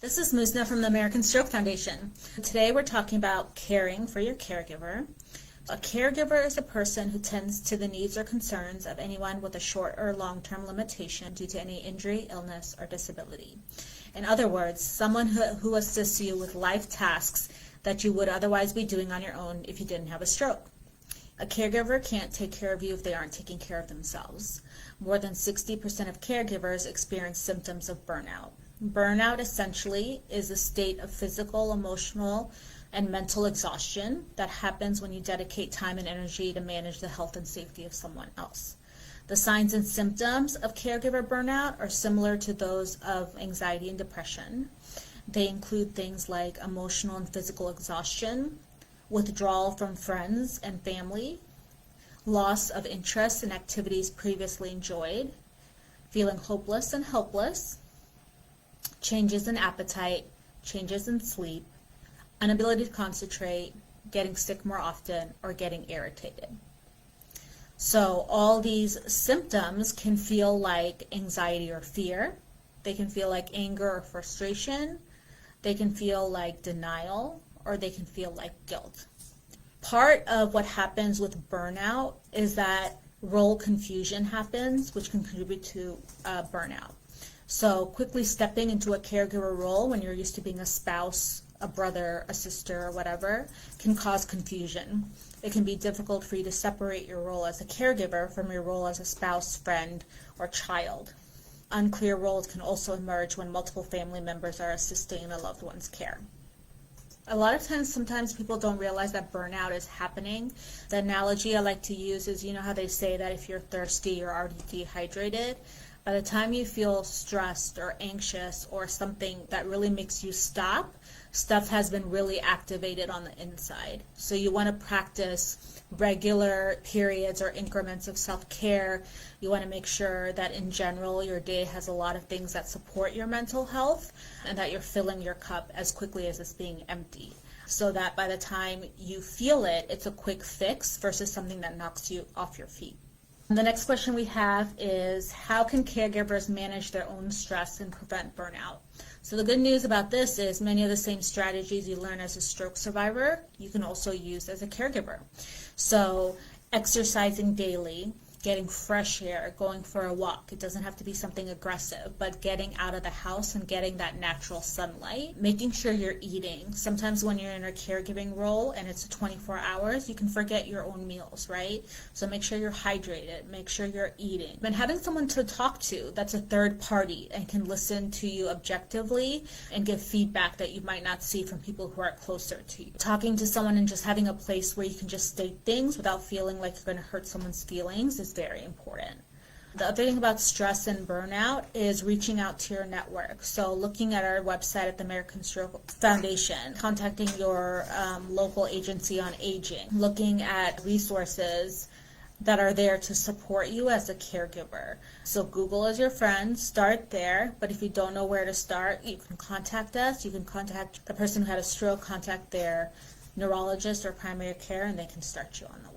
This is Musna from the American Stroke Foundation. Today we're talking about caring for your caregiver. A caregiver is a person who tends to the needs or concerns of anyone with a short or long-term limitation due to any injury, illness, or disability. In other words, someone who assists you with life tasks that you would otherwise be doing on your own if you didn't have a stroke. A caregiver can't take care of you if they aren't taking care of themselves. More than 60% of caregivers experience symptoms of burnout. Burnout essentially is a state of physical, emotional, and mental exhaustion that happens when you dedicate time and energy to manage the health and safety of someone else. The signs and symptoms of caregiver burnout are similar to those of anxiety and depression. They include things like emotional and physical exhaustion, withdrawal from friends and family, loss of interest in activities previously enjoyed, feeling hopeless and helpless, changes in appetite, changes in sleep, inability to concentrate, getting sick more often, or getting irritated. So all these symptoms can feel like anxiety or fear. They can feel like anger or frustration. They can feel like denial, or they can feel like guilt. Part of what happens with burnout is that role confusion happens, which can contribute to burnout. So quickly stepping into a caregiver role when you're used to being a spouse, a brother, a sister, or whatever, can cause confusion. It can be difficult for you to separate your role as a caregiver from your role as a spouse, friend, or child. Unclear roles can also emerge when multiple family members are assisting in a loved one's care. A lot of times, sometimes people don't realize that burnout is happening. The analogy I like to use is, you know how they say that if you're thirsty, you're already dehydrated? By the time you feel stressed or anxious or something that really makes you stop, stuff has been really activated on the inside. So you want to practice regular periods or increments of self-care. You want to make sure that in general your day has a lot of things that support your mental health and that you're filling your cup as quickly as it's being empty, so that by the time you feel it, it's a quick fix versus something that knocks you off your feet. The next question we have is, how can caregivers manage their own stress and prevent burnout? So the good news about this is many of the same strategies you learn as a stroke survivor, you can also use as a caregiver. So exercising daily, getting fresh air, going for a walk. It doesn't have to be something aggressive, but getting out of the house and getting that natural sunlight. Making sure you're eating. Sometimes when you're in a caregiving role and it's 24 hours, you can forget your own meals, right? So make sure you're hydrated, make sure you're eating. And having someone to talk to that's a third party and can listen to you objectively and give feedback that you might not see from people who are closer to you. Talking to someone and just having a place where you can just state things without feeling like you're going to hurt someone's feelings is very important. The other thing about stress and burnout is reaching out to your network. So looking at our website at the American Stroke Foundation, contacting your local agency on aging, looking at resources that are there to support you as a caregiver. So Google is your friend, start there, but if you don't know where to start, you can contact us. You can contact the person who had a stroke, contact their neurologist or primary care, and they can start you on the way.